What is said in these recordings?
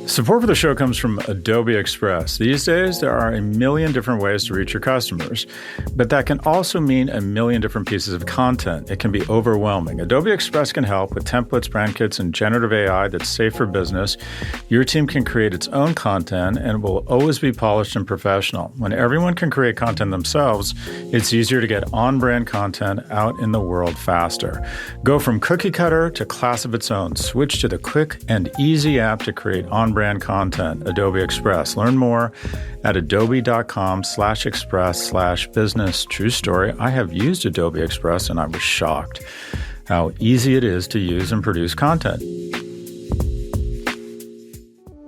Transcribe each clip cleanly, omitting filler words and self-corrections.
Support for the show comes from Adobe Express. These days, there are a million different ways to reach your customers, but that can also mean a million different pieces of content. It can be overwhelming. Adobe Express can help with templates, brand kits, and generative AI that's safe for business. Your team can create its own content and it will always be polished and professional. When everyone can create content themselves, it's easier to get on-brand content out in the world faster. Go from cookie cutter to class of its own. Switch to the quick and easy app to create on-brand content, Adobe Express. Learn more at adobe.com/express/business. True story. I have used Adobe Express and I was shocked how easy it is to use and produce content.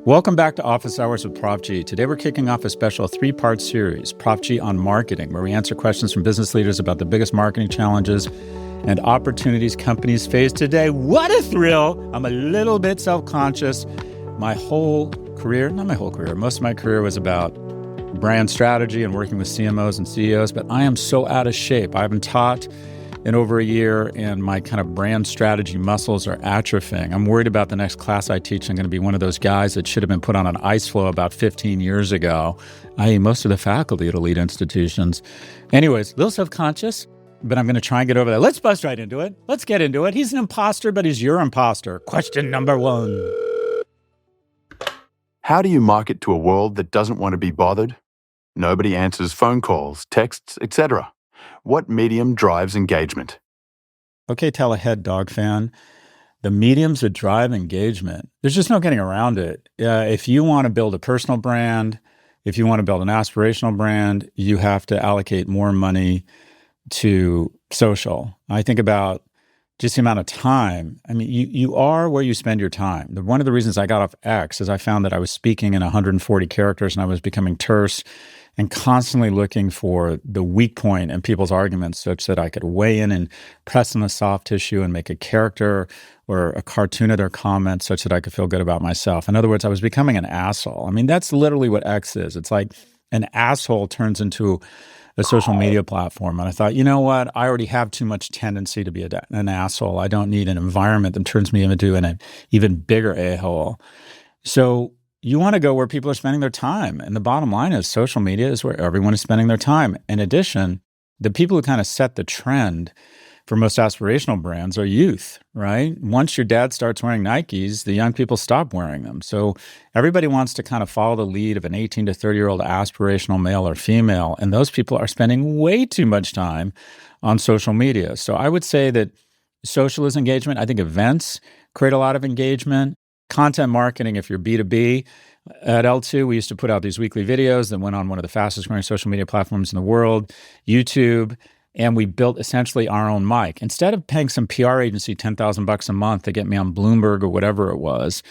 Welcome back to Office Hours with Prof G. Today we're kicking off a special 3-part series, Prof G on Marketing, where we answer questions from business leaders about the biggest marketing challenges and opportunities companies face today. What a thrill! I'm a little bit self-conscious. Most of my career was about brand strategy and working with CMOs and CEOs, but I am so out of shape. I haven't taught in over a year, and my kind of brand strategy muscles are atrophying. I'm worried about the next class I teach. I'm going to be one of those guys that should have been put on an ice floe about 15 years ago, i.e. most of the faculty at elite institutions. Anyways, a little self-conscious, but I'm going to try and get over that. Let's bust right into it. Let's get into it. He's an imposter, but he's your imposter. Question number 1. How do you market to a world that doesn't want to be bothered? Nobody answers phone calls, texts, etc. What medium drives engagement? Okay, tell a head dog fan. The mediums that drive engagement, there's just no getting around it. If you want to build a personal brand, if you want to build an aspirational brand, you have to allocate more money to social. I think about just the amount of time. I mean, you are where you spend your time. One of the reasons I got off X is I found that I was speaking in 140 characters and I was becoming terse and constantly looking for the weak point in people's arguments such that I could weigh in and press on the soft tissue and make a character or a cartoon of their comments such that I could feel good about myself. In other words, I was becoming an asshole. I mean, that's literally what X is. It's like an asshole turns into a social media platform. And I thought, you know what? I already have too much tendency to be an asshole. I don't need an environment that turns me into an even bigger a-hole. So you want to go where people are spending their time. And the bottom line is social media is where everyone is spending their time. In addition, the people who kind of set the trend for most aspirational brands are youth, right? Once your dad starts wearing Nikes, the young people stop wearing them. So everybody wants to kind of follow the lead of an 18 to 30-year-old aspirational male or female, and those people are spending way too much time on social media. So I would say that social is engagement. I think events create a lot of engagement. Content marketing, if you're B2B, at L2, we used to put out these weekly videos that went on one of the fastest growing social media platforms in the world, YouTube. And we built essentially our own mic. Instead of paying some PR agency $10,000 a month to get me on Bloomberg or whatever it was,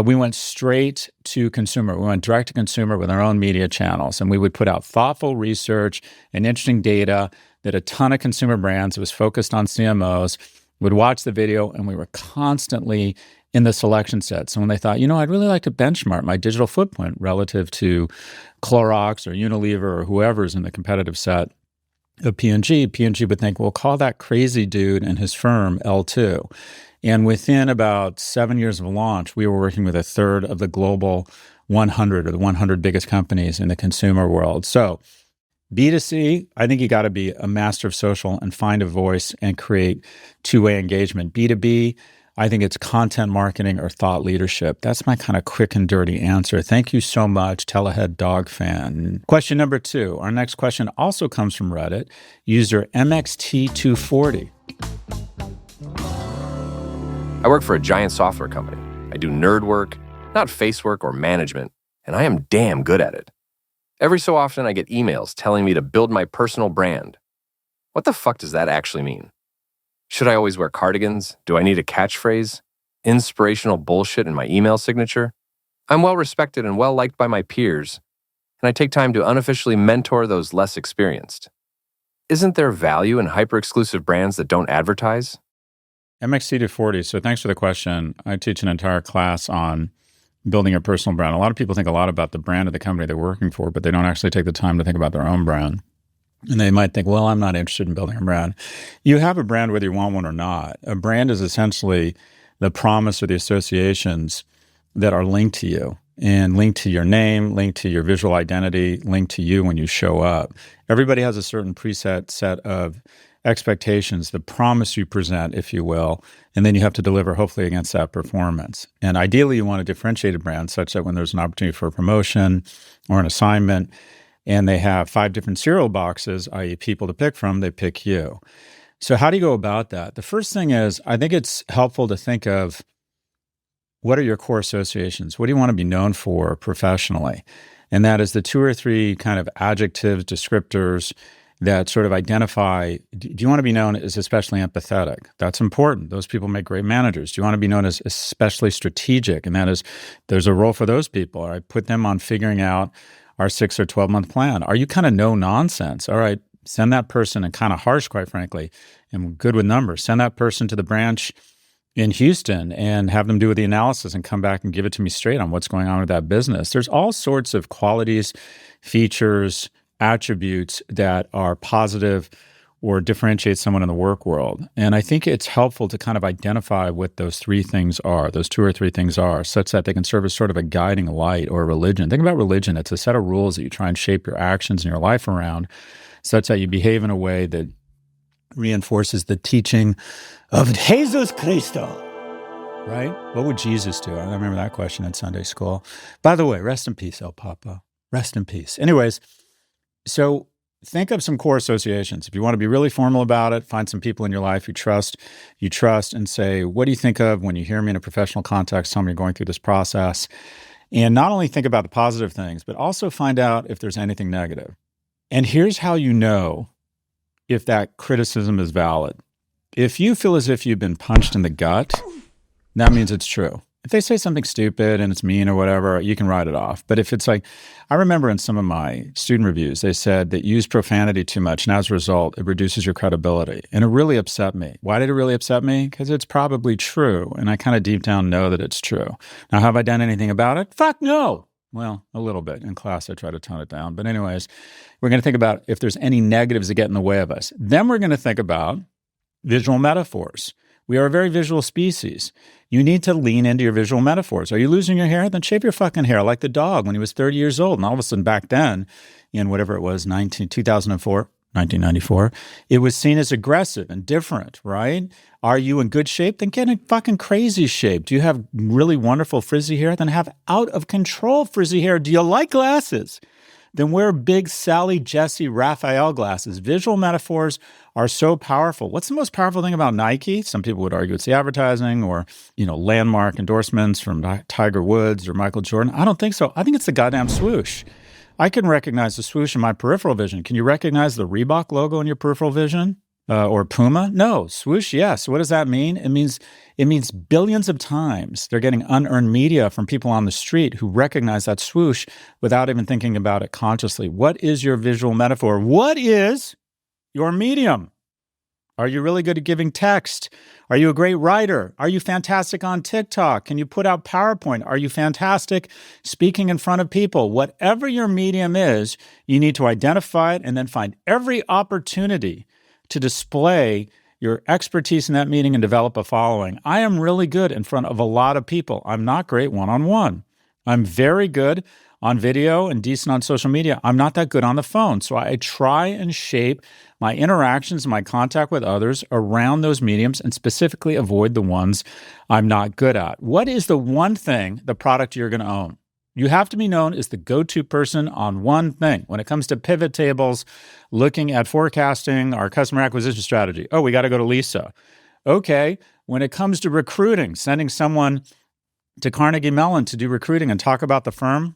we went straight to consumer. We went direct to consumer with our own media channels. And we would put out thoughtful research and interesting data that a ton of consumer brands, it was focused on CMOs, would watch the video, and we were constantly in the selection set. So when they thought, I'd really like to benchmark my digital footprint relative to Clorox or Unilever or whoever's in the competitive set of P&G would think, well, call that crazy dude and his firm L2. And within about 7 years of launch, we were working with a third of the global 100 or the 100 biggest companies in the consumer world. So B2C, I think you got to be a master of social and find a voice and create two-way engagement. B2B, I think it's content marketing or thought leadership. That's my kind of quick and dirty answer. Thank you so much, Telehead Dog Fan. Question number 2. Our next question also comes from Reddit, user MXT240. I work for a giant software company. I do nerd work, not face work or management, and I am damn good at it. Every so often, I get emails telling me to build my personal brand. What the fuck does that actually mean? Should I always wear cardigans? Do I need a catchphrase? Inspirational bullshit in my email signature? I'm well respected and well liked by my peers, and I take time to unofficially mentor those less experienced. Isn't there value in hyper-exclusive brands that don't advertise? MXT240, so thanks for the question. I teach an entire class on building a personal brand. A lot of people think a lot about the brand of the company they're working for, but they don't actually take the time to think about their own brand. And they might think, well, I'm not interested in building a brand. You have a brand whether you want one or not. A brand is essentially the promise or the associations that are linked to you. and linked to your name, linked to your visual identity, linked to you when you show up. Everybody has a certain preset set of expectations, the promise you present, if you will, and then you have to deliver hopefully against that performance. And ideally, you want a differentiated brand such that when there's an opportunity for a promotion or an assignment and they have 5 different cereal boxes, i.e. people to pick from, they pick you. So how do you go about that? The first thing is, I think it's helpful to think of what are your core associations? What do you want to be known for professionally? And that is the 2 or 3 kind of adjectives, descriptors that sort of identify, do you want to be known as especially empathetic? That's important. Those people make great managers. Do you want to be known as especially strategic? And that is, there's a role for those people. I put them on figuring out our 6 or 12-month plan. Are you kind of no nonsense? All right, send that person, and kind of harsh, quite frankly, and good with numbers. Send that person to the branch in Houston and have them do the analysis and come back and give it to me straight on what's going on with that business. There's all sorts of qualities, features, attributes that are positive or differentiate someone in the work world. And I think it's helpful to kind of identify what those 3 things are, those 2 or 3 things are, such that they can serve as sort of a guiding light or a religion. Think about religion. It's a set of rules that you try and shape your actions and your life around, such that you behave in a way that reinforces the teaching of Jesus Cristo, right? What would Jesus do? I remember that question in Sunday school. By the way, rest in peace, El Papa. Rest in peace. Anyways, so think of some core associations. If you want to be really formal about it, find some people in your life you trust, and say, what do you think of when you hear me in a professional context, tell me you're going through this process? And not only think about the positive things, but also find out if there's anything negative. And here's how you know if that criticism is valid. If you feel as if you've been punched in the gut, that means it's true. If they say something stupid and it's mean or whatever, you can write it off. But if it's like, I remember in some of my student reviews, they said that you use profanity too much, and as a result, it reduces your credibility. And it really upset me. Why did it really upset me? Because it's probably true. And I kind of deep down know that it's true. Now, have I done anything about it? Fuck no. Well, a little bit. In class, I try to tone it down. But anyways, we're going to think about if there's any negatives that get in the way of us. Then we're going to think about visual metaphors. We are a very visual species. You need to lean into your visual metaphors. Are you losing your hair? Then shave your fucking hair like the dog when he was 30 years old. And all of a sudden back then, in whatever it was, 1994, it was seen as aggressive and different, right? Are you in good shape? Then get in fucking crazy shape. Do you have really wonderful frizzy hair? Then have out of control frizzy hair. Do you like glasses? Then wear big Sally, Jesse, Raphael glasses. Visual metaphors are so powerful. What's the most powerful thing about Nike? Some people would argue it's the advertising or, landmark endorsements from Tiger Woods or Michael Jordan. I don't think so. I think it's the goddamn swoosh. I can recognize the swoosh in my peripheral vision. Can you recognize the Reebok logo in your peripheral vision? Or Puma? No. Swoosh, yes. What does that mean? It means billions of times they're getting unearned media from people on the street who recognize that swoosh without even thinking about it consciously. What is your visual metaphor? What is your medium? Are you really good at giving text? Are you a great writer? Are you fantastic on TikTok? Can you put out PowerPoint? Are you fantastic speaking in front of people? Whatever your medium is, you need to identify it and then find every opportunity to display your expertise in that meeting and develop a following. I am really good in front of a lot of people. I'm not great one-on-one. I'm very good on video and decent on social media. I'm not that good on the phone. So I try and shape my interactions and my contact with others around those mediums and specifically avoid the ones I'm not good at. What is the one thing, the product you're going to own? You have to be known as the go-to person on one thing. When it comes to pivot tables, looking at forecasting, our customer acquisition strategy. Oh, we got to go to Lisa. Okay. When it comes to recruiting, sending someone to Carnegie Mellon to do recruiting and talk about the firm,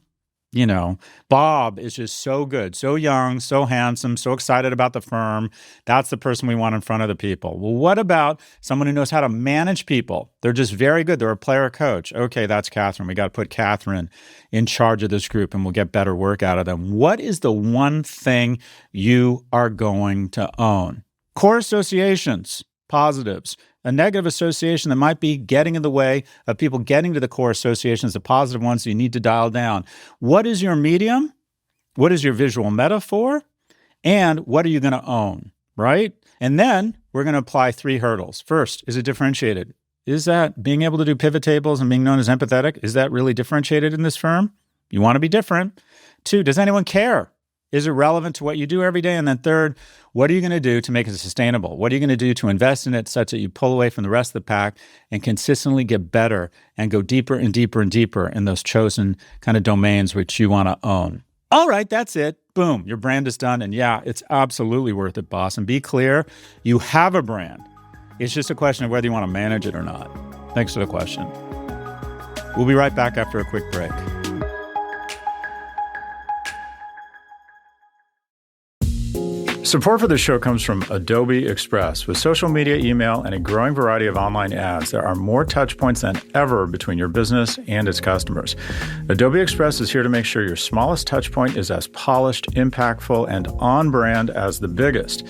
Bob is just so good, so young, so handsome, so excited about the firm. That's the person we want in front of the people. Well, what about someone who knows how to manage people? They're just very good. They're a player coach. Okay, that's Catherine. We got to put Catherine in charge of this group and we'll get better work out of them. What is the one thing you are going to own? Core associations, positives. A negative association that might be getting in the way of people getting to the core associations, the positive ones you need to dial down. What is your medium? What is your visual metaphor? And what are you going to own, right? And then we're going to apply 3 hurdles. First, is it differentiated? Is that being able to do pivot tables and being known as empathetic? Is that really differentiated in this firm? You want to be different. 2, does anyone care? Is it relevant to what you do every day? And then 3rd, what are you going to do to make it sustainable? What are you going to do to invest in it such that you pull away from the rest of the pack and consistently get better and go deeper and deeper and deeper in those chosen kind of domains which you want to own? All right, that's it. Boom, your brand is done. And yeah, it's absolutely worth it, boss. And be clear, you have a brand. It's just a question of whether you want to manage it or not. Thanks for the question. We'll be right back after a quick break. Support for the show comes from Adobe Express. With social media, email, and a growing variety of online ads, there are more touch points than ever between your business and its customers. Adobe Express is here to make sure your smallest touch point is as polished, impactful, and on brand as the biggest.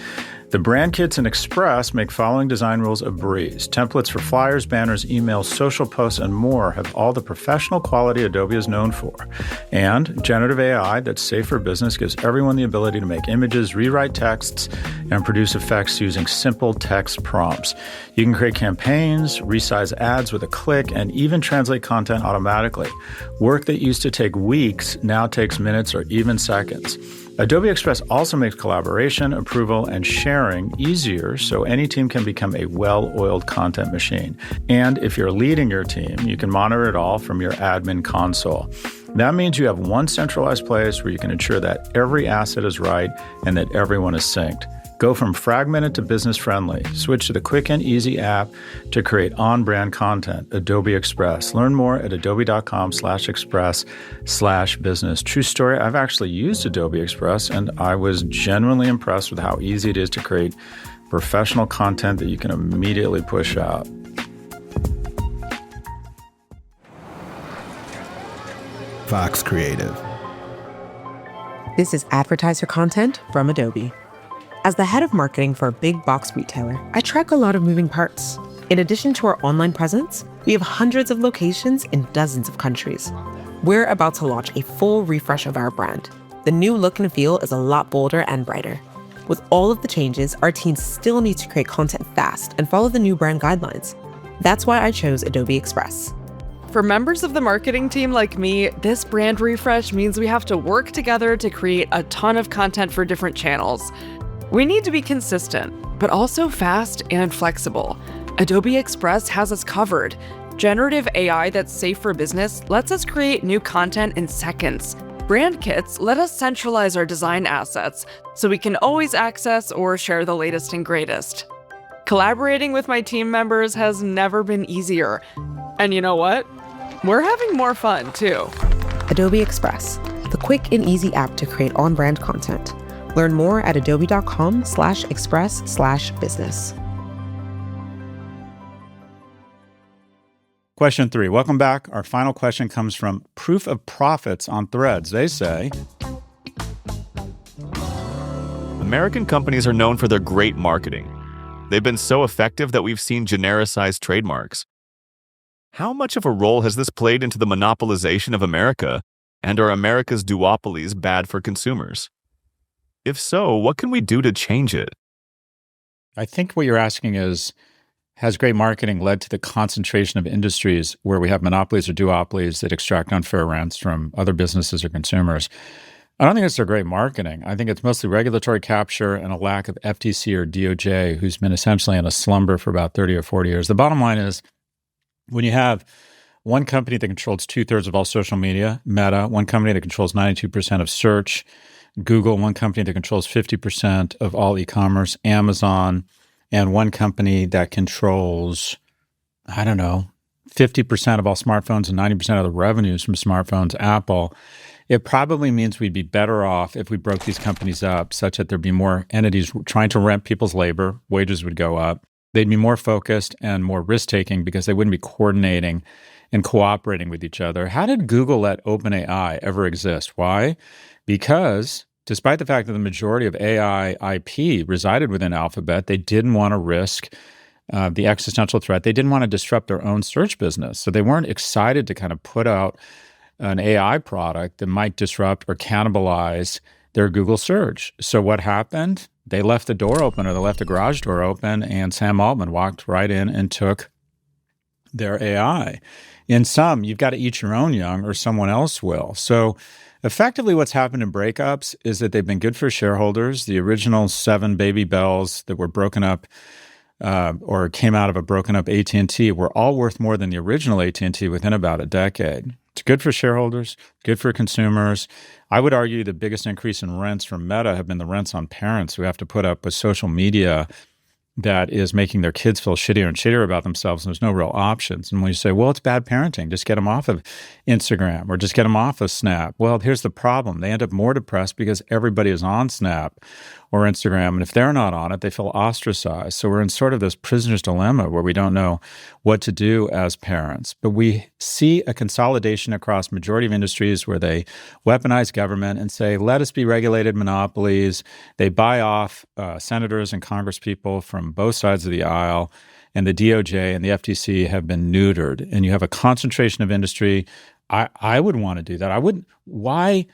The brand kits in Express make following design rules a breeze. Templates for flyers, banners, emails, social posts, and more have all the professional quality Adobe is known for. And generative AI that's safe for business gives everyone the ability to make images, rewrite texts, and produce effects using simple text prompts. You can create campaigns, resize ads with a click, and even translate content automatically. Work that used to take weeks now takes minutes or even seconds. Adobe Express also makes collaboration, approval, and sharing easier so any team can become a well-oiled content machine. And if you're leading your team, you can monitor it all from your admin console. That means you have one centralized place where you can ensure that every asset is right and that everyone is synced. Go from fragmented to business-friendly. Switch to the quick and easy app to create on-brand content, Adobe Express. Learn more at adobe.com/express/business. True story, I've actually used Adobe Express, and I was genuinely impressed with how easy it is to create professional content that you can immediately push out. Fox Creative. This is advertiser content from Adobe. As the head of marketing for a big box retailer, I track a lot of moving parts. In addition to our online presence, we have hundreds of locations in dozens of countries. We're about to launch a full refresh of our brand. The new look and feel is a lot bolder and brighter. With all of the changes, our teams still need to create content fast and follow the new brand guidelines. That's why I chose Adobe Express. For members of the marketing team like me, this brand refresh means we have to work together to create a ton of content for different channels. We need to be consistent, but also fast and flexible. Adobe Express has us covered. Generative AI that's safe for business lets us create new content in seconds. Brand kits let us centralize our design assets so we can always access or share the latest and greatest. Collaborating with my team members has never been easier. And you know what? We're having more fun too. Adobe Express, the quick and easy app to create on-brand content. Learn more at adobe.com/express/business. Question 3. Welcome back. Our final question comes from Proof of Profits on Threads. They say, American companies are known for their great marketing. They've been so effective that we've seen genericized trademarks. How much of a role has this played into the monopolization of America, and are America's duopolies bad for consumers? If so, what can we do to change it? I think what you're asking is, has great marketing led to the concentration of industries where we have monopolies or duopolies that extract unfair rents from other businesses or consumers? I don't think it's their great marketing. I think it's mostly regulatory capture and a lack of FTC or DOJ, who's been essentially in a slumber for about 30 or 40 years. The bottom line is, when you have one company that controls 2/3 of all social media, Meta, one company that controls 92% of search, Google, one company that controls 50% of all e-commerce, Amazon, and one company that controls, 50% of all smartphones and 90% of the revenues from smartphones, Apple, it probably means we'd be better off if we broke these companies up such that there'd be more entities trying to rent people's labor, wages would go up, they'd be more focused and more risk-taking because they wouldn't be coordinating and cooperating with each other. How did Google let OpenAI ever exist? Why? Because despite the fact that the majority of AI IP resided within Alphabet, they didn't want to risk the existential threat. They didn't want to disrupt their own search business. So they weren't excited to kind of put out an AI product that might disrupt or cannibalize their Google search. So what happened? They left the door open, or they left the garage door open, and Sam Altman walked right in and took their AI. In some, you've got to eat your own young or someone else will. So effectively what's happened in breakups is that they've been good for shareholders. The original 7 baby bells that were broken up or came out of a broken up AT&T were all worth more than the original AT&T within about a decade. It's good for shareholders, good for consumers. I would argue the biggest increase in rents from Meta have been the rents on parents who have to put up with social media that is making their kids feel shittier and shittier about themselves, and there's no real options. And when you say, well, it's bad parenting, just get them off of Instagram or just get them off of Snap. Well, here's the problem. They end up more depressed because everybody is on Snap or Instagram, and if they're not on it, they feel ostracized. So we're in sort of this prisoner's dilemma where we don't know what to do as parents. But we see a consolidation across majority of industries where they weaponize government and say, let us be regulated monopolies. They buy off senators and congresspeople from both sides of the aisle, and the DOJ and the FTC have been neutered. And you have a concentration of industry. I would want to do that. I wouldn't. Why?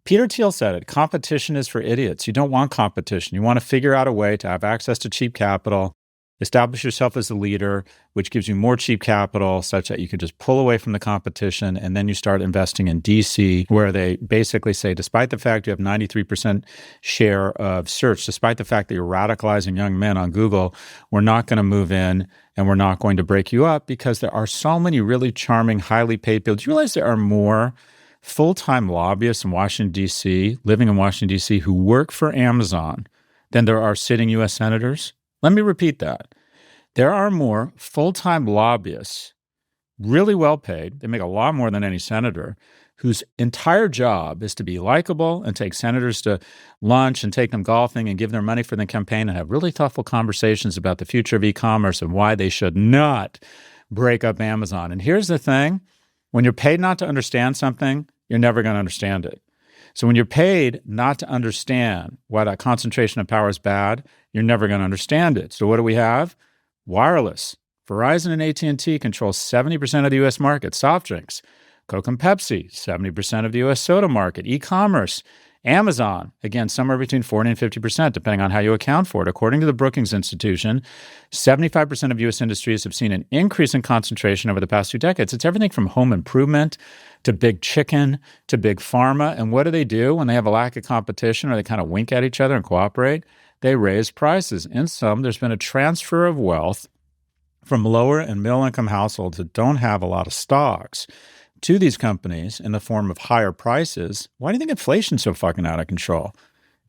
Peter Thiel said it. Competition is for idiots. You don't want competition. You want to figure out a way to have access to cheap capital, establish yourself as a leader, which gives you more cheap capital such that you can just pull away from the competition. And then you start investing in DC, where they basically say, despite the fact you have 93% share of search, despite the fact that you're radicalizing young men on Google, we're not going to move in and we're not going to break you up because there are so many really charming, highly paid people. Do you realize there are more full-time lobbyists in Washington, D.C., living in Washington, D.C., who work for Amazon than there are sitting U.S. senators? Let me repeat that. There are more full-time lobbyists, really well paid, they make a lot more than any senator, whose entire job is to be likable and take senators to lunch and take them golfing and give their money for the campaign and have really thoughtful conversations about the future of e-commerce and why they should not break up Amazon. And here's the thing. When you're paid not to understand something, you're never going to understand it. So when you're paid not to understand why that concentration of power is bad, you're never going to understand it. So what do we have? Wireless. Verizon and AT&T control 70% of the U.S. market. Soft drinks. Coke and Pepsi, 70% of the U.S. soda market. E-commerce. Amazon, again, somewhere between 40 and 50%, depending on how you account for it. According to the Brookings Institution, 75% of U.S. industries have seen an increase in concentration over the past 2 decades. It's everything from home improvement to big chicken to big pharma. And what do when they have a lack of competition or they kind of wink at each other and cooperate? They raise prices. In some, there's been a transfer of wealth from lower and middle income households that don't have a lot of stocks to these companies in the form of higher prices. Why do you think inflation's so fucking out of control?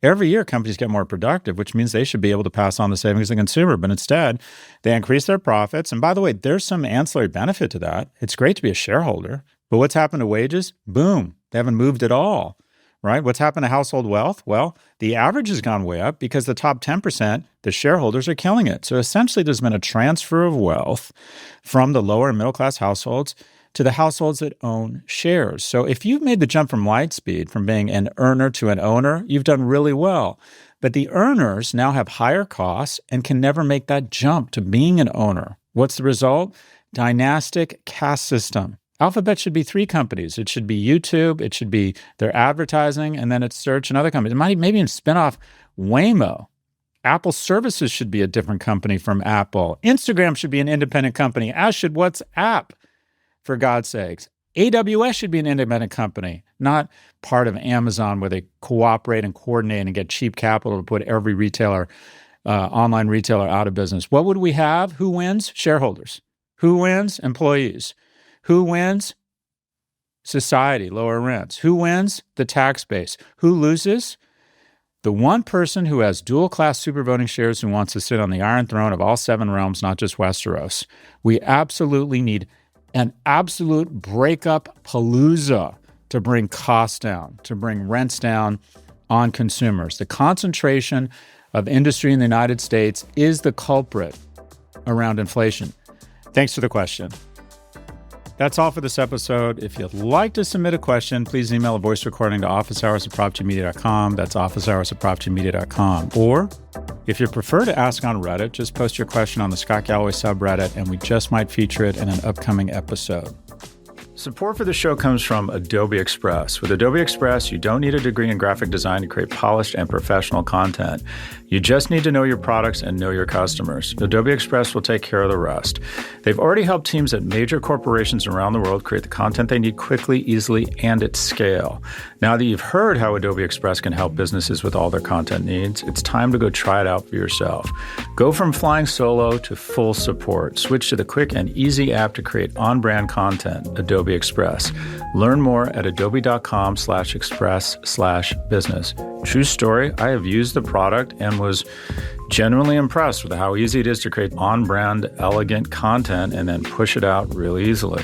Every year, companies get more productive, which means they should be able to pass on the savings to the consumer. But instead, they increase their profits. And by the way, there's some ancillary benefit to that. It's great to be a shareholder. But what's happened to wages? Boom. They haven't moved at all, right? What's happened to household wealth? Well, the average has gone way up because the top 10%, the shareholders are killing it. So essentially, there's been a transfer of wealth from the lower and middle class households to the households that own shares. So if you've made the jump from Lightspeed, from being an earner to an owner, you've done really well. But the earners now have higher costs and can never make that jump to being an owner. What's the result? Dynastic caste system. Alphabet should be 3 companies. It should be YouTube, it should be their advertising, and then it's search and other companies. It might maybe even spin off Waymo. Apple Services should be a different company from Apple. Instagram should be an independent company, as should WhatsApp. For God's sakes. AWS should be an independent company, not part of Amazon where they cooperate and coordinate and get cheap capital to put every retailer, online retailer out of business. What would we have? Who wins? Shareholders. Who wins? Employees. Who wins? Society, lower rents. Who wins? The tax base. Who loses? The one person who has dual-class super voting shares who wants to sit on the Iron Throne of all 7 realms, not just Westeros. We absolutely need an absolute breakup palooza to bring costs down, to bring rents down on consumers. The concentration of industry in the United States is the culprit around inflation. Thanks for the question. That's all for this episode. If you'd like to submit a question, please email a voice recording to officehours@profgmedia.com. That's officehours@profgmedia.com. Or if you prefer to ask on Reddit, just post your question on the Scott Galloway subreddit, and we just might feature it in an upcoming episode. Support for the show comes from Adobe Express. With Adobe Express, you don't need a degree in graphic design to create polished and professional content. You just need to know your products and know your customers. Adobe Express will take care of the rest. They've already helped teams at major corporations around the world create the content they need quickly, easily, and at scale. Now that you've heard how Adobe Express can help businesses with all their content needs, it's time to go try it out for yourself. Go from flying solo to full support. Switch to the quick and easy app to create on-brand content, Adobe Express. Learn more at adobe.com/express/business. True story, I have used the product and was genuinely impressed with how easy it is to create on-brand, elegant content and then push it out really easily.